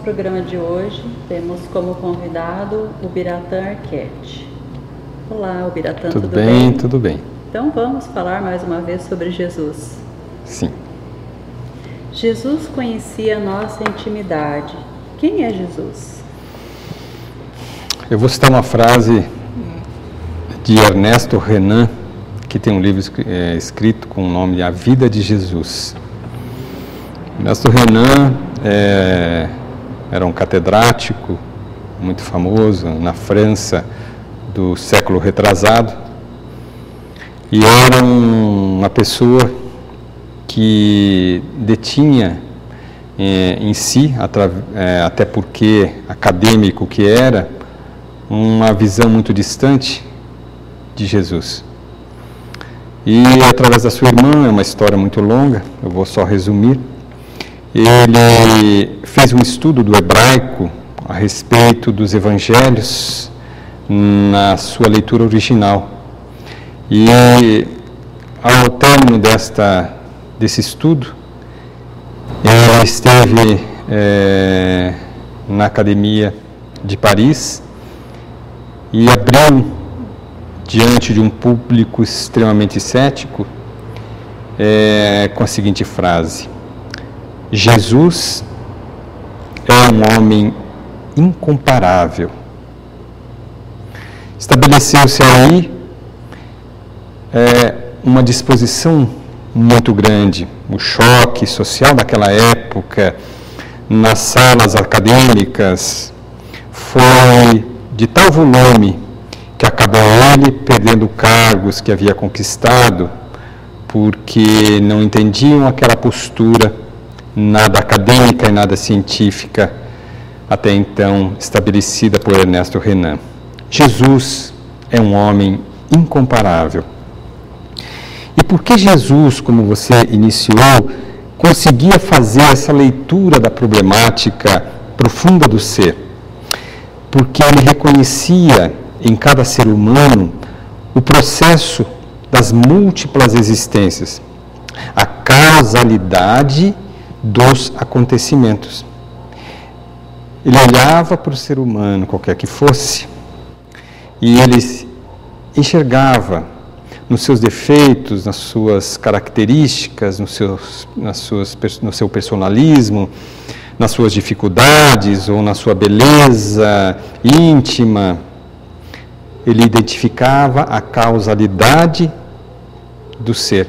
programa de hoje temos como convidado o Biratã Arquette. Olá, Biratã, tudo bem? Tudo bem. Então vamos falar mais uma vez sobre Jesus. Sim. Jesus conhecia a nossa intimidade. Quem é Jesus? Eu vou citar uma frase de Ernesto Renan, que tem um livro escrito com o nome de A Vida de Jesus. Ernesto Renan era um catedrático muito famoso na França do século retrasado e era uma pessoa que detinha em si, até porque acadêmico que era, uma visão muito distante de Jesus. E através da sua irmã, é uma história muito longa, eu vou só resumir, ele fez um estudo do hebraico a respeito dos evangelhos na sua leitura original. E ao término desse estudo, ele esteve na Academia de Paris e abriu diante de um público extremamente cético com a seguinte frase: Jesus é um homem incomparável. Estabeleceu-se aí uma disposição muito grande. O choque social daquela época, nas salas acadêmicas, foi de tal volume que acabou ele perdendo cargos que havia conquistado, porque não entendiam aquela postura nada acadêmica e nada científica até então estabelecida por Ernesto Renan. Jesus é um homem incomparável. E por que Jesus, como você iniciou, conseguia fazer essa leitura da problemática profunda do ser? Porque ele reconhecia em cada ser humano o processo das múltiplas existências, a causalidade dos acontecimentos. Ele olhava para o ser humano, qualquer que fosse, e ele enxergava nos seus defeitos, nas suas características, no seu personalismo, nas suas dificuldades ou na sua beleza íntima. Ele identificava a causalidade do ser.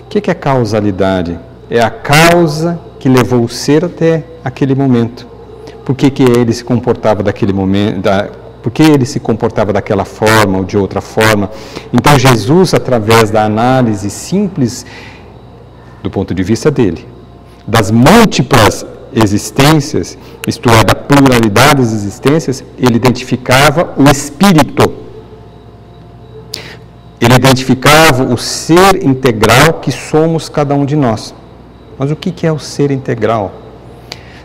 O que é causalidade? É a causa que levou o ser até aquele momento. Por que ele se comportava daquele momento? Por que ele se comportava daquela forma ou de outra forma? Então Jesus, através da análise simples, do ponto de vista dele, das múltiplas existências, isto é, da pluralidade das existências, ele identificava o espírito. Ele identificava o ser integral que somos cada um de nós. Mas o que é o ser integral?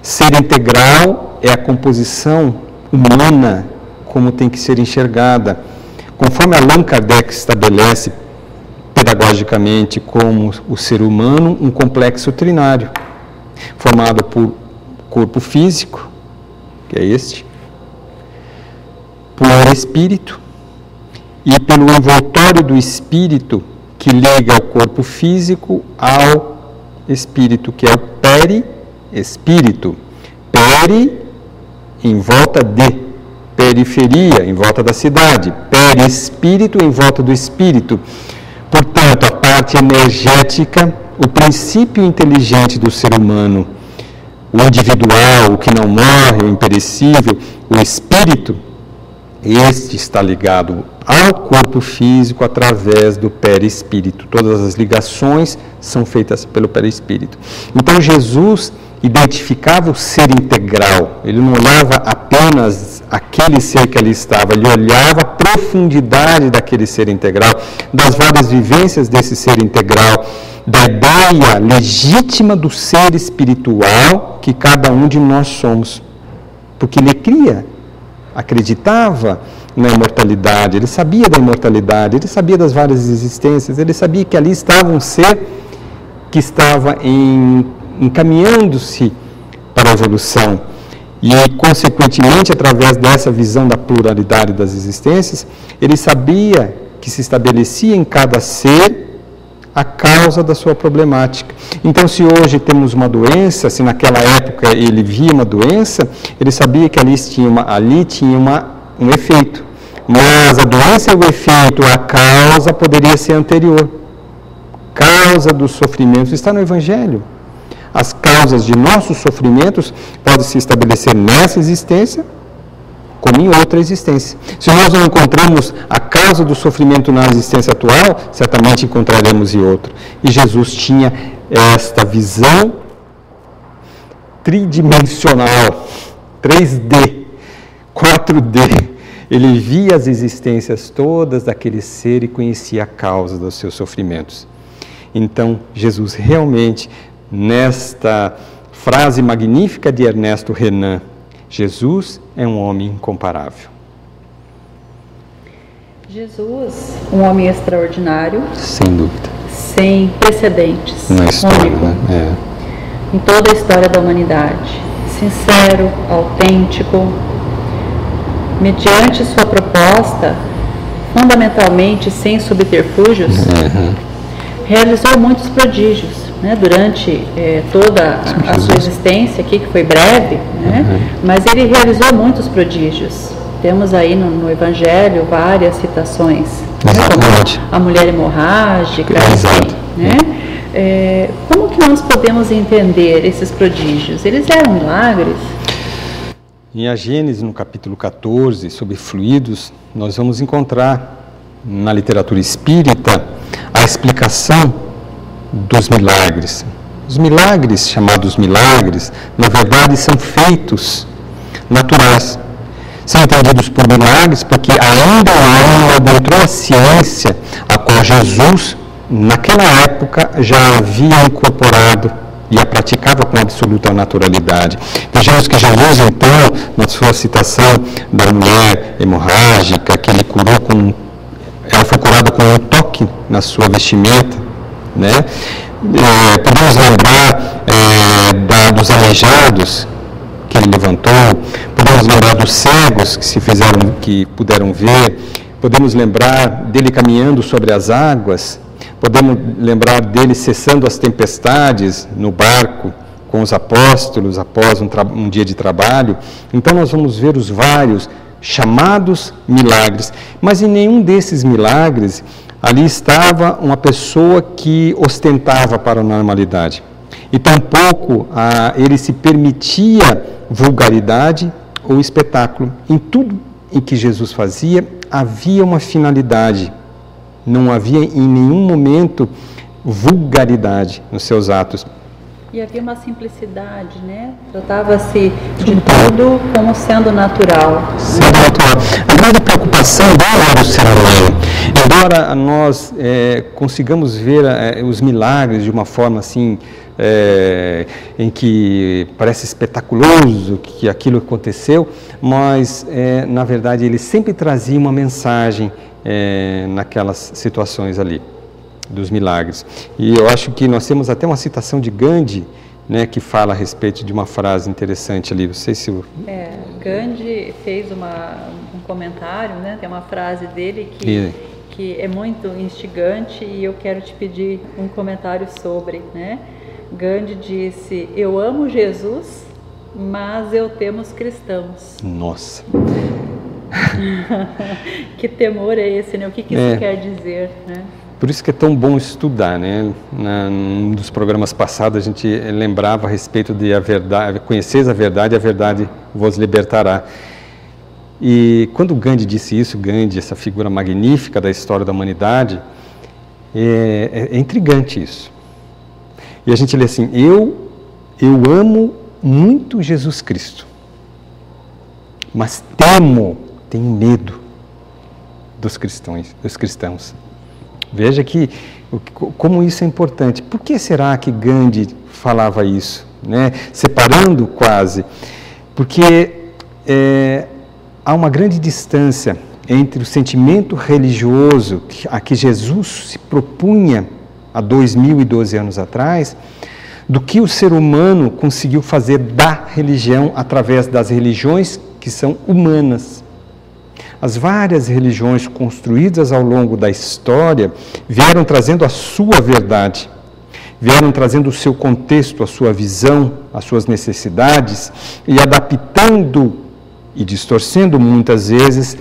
Ser integral é a composição humana como tem que ser enxergada. Conforme Allan Kardec estabelece pedagogicamente como o ser humano um complexo trinário, formado por corpo físico, que é este, por espírito, e pelo envoltório do espírito que liga o corpo físico ao espírito, que é o perispírito. Peri, em volta de, periferia, em volta da cidade, perispírito, em volta do espírito. Portanto, a parte energética, o princípio inteligente do ser humano, o individual, o que não morre, o imperecível, o espírito, este está ligado ao corpo físico através do perispírito. Todas as ligações são feitas pelo perispírito. Então Jesus identificava o ser integral. Ele não olhava apenas aquele ser que ali estava, ele olhava a profundidade daquele ser integral, das várias vivências desse ser integral, da ideia legítima do ser espiritual que cada um de nós somos. Porque ele cria, acreditava na imortalidade, ele sabia da imortalidade, ele sabia das várias existências, ele sabia que ali estava um ser que estava encaminhando-se para a evolução. E, consequentemente, através dessa visão da pluralidade das existências, ele sabia que se estabelecia em cada ser a causa da sua problemática. Então, se hoje temos uma doença, se naquela época ele via uma doença, ele sabia que ali tinha um efeito. Mas a doença e o efeito, a causa poderia ser anterior. Causa dos sofrimentos está no Evangelho. As causas de nossos sofrimentos podem se estabelecer nessa existência, como em outra existência. Se nós não encontramos a causa do sofrimento na existência atual, certamente encontraremos em outra. E Jesus tinha esta visão tridimensional, 3D, 4D. Ele via as existências todas daquele ser e conhecia a causa dos seus sofrimentos. Então, Jesus realmente, nesta frase magnífica de Ernesto Renan, Jesus é um homem incomparável. Jesus, um homem extraordinário. Sem dúvida. Sem precedentes. Na história, único, né? em toda a história da humanidade. Sincero, autêntico. Mediante sua proposta, fundamentalmente sem subterfúgios, realizou muitos prodígios, né, durante toda a sua existência aqui, que foi breve, né, mas ele realizou muitos prodígios. Temos aí no Evangelho várias citações, né, como a mulher hemorrágica, assim, né? Como que nós podemos entender esses prodígios? Eles eram milagres? Em a Gênesis, no capítulo 14, sobre fluidos, nós vamos encontrar na literatura espírita a explicação dos milagres. Os milagres, chamados milagres, na verdade são feitos naturais. São entendidos por milagres porque ainda não adentrou a ciência a qual Jesus, naquela época, já havia incorporado e a praticava com absoluta naturalidade. Vejamos que Jesus, então, na sua citação da mulher hemorrágica, que ele curou ela foi curada com um toque na sua vestimenta, né? Podemos lembrar dos aleijados que ele levantou, podemos lembrar dos cegos que puderam ver, podemos lembrar dele caminhando sobre as águas, podemos lembrar dele cessando as tempestades no barco com os apóstolos após um dia de trabalho. Então nós vamos ver os vários chamados milagres, mas em nenhum desses milagres ali estava uma pessoa que ostentava a paranormalidade. E tampouco ele se permitia vulgaridade ou espetáculo. Em tudo em que Jesus fazia havia uma finalidade. Não havia em nenhum momento vulgaridade nos seus atos. E havia uma simplicidade, né? Tratava-se de tudo como sendo natural. Sendo natural. A grande preocupação não era o ser humano. Embora nós consigamos ver os milagres de uma forma assim, em que parece espetaculoso que aquilo aconteceu, mas na verdade ele sempre trazia uma mensagem naquelas situações ali dos milagres. E eu acho que nós temos até uma citação de Gandhi, né, que fala a respeito de uma frase interessante ali. Não sei se Gandhi fez um comentário, né? Tem uma frase dele que é muito instigante e eu quero te pedir um comentário sobre, né? Gandhi disse: eu amo Jesus, mas eu temo os cristãos. Nossa! Que temor é esse, né? O que isso quer dizer, né? Por isso que é tão bom estudar, né? Num dos programas passados a gente lembrava a respeito de a verdade, conheceis a verdade vos libertará. E quando Gandhi disse isso, Gandhi, essa figura magnífica da história da humanidade, é intrigante isso. E a gente lê assim: eu amo muito Jesus Cristo, mas tenho medo dos cristãos. Veja como isso é importante. Por que será que Gandhi falava isso, né? Separando quase, porque há uma grande distância entre o sentimento religioso a que Jesus se propunha há 2012 anos atrás, do que o ser humano conseguiu fazer da religião através das religiões que são humanas. As várias religiões construídas ao longo da história vieram trazendo a sua verdade, vieram trazendo o seu contexto, a sua visão, as suas necessidades e adaptando e distorcendo muitas vezes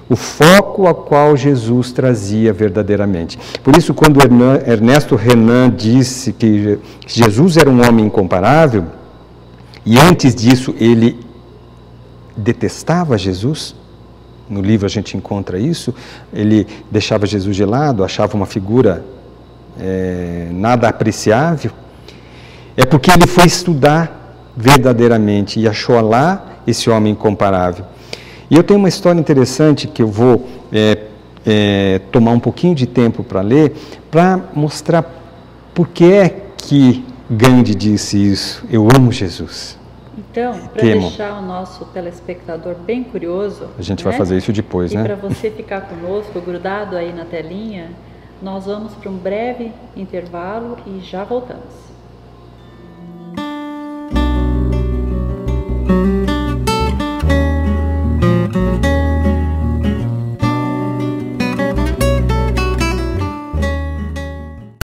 o foco a qual Jesus trazia verdadeiramente. Por isso, quando Ernesto Renan disse que Jesus era um homem incomparável, e antes disso ele detestava Jesus, no livro a gente encontra isso, ele deixava Jesus de lado, achava uma figura nada apreciável, é porque ele foi estudar verdadeiramente e achou lá esse homem incomparável. E eu tenho uma história interessante que eu vou tomar um pouquinho de tempo para ler, para mostrar por que é que Gandhi disse isso: eu amo Jesus. Então, para deixar o nosso telespectador bem curioso, a gente vai fazer isso depois, né? E para você ficar conosco, grudado aí na telinha, nós vamos para um breve intervalo e já voltamos.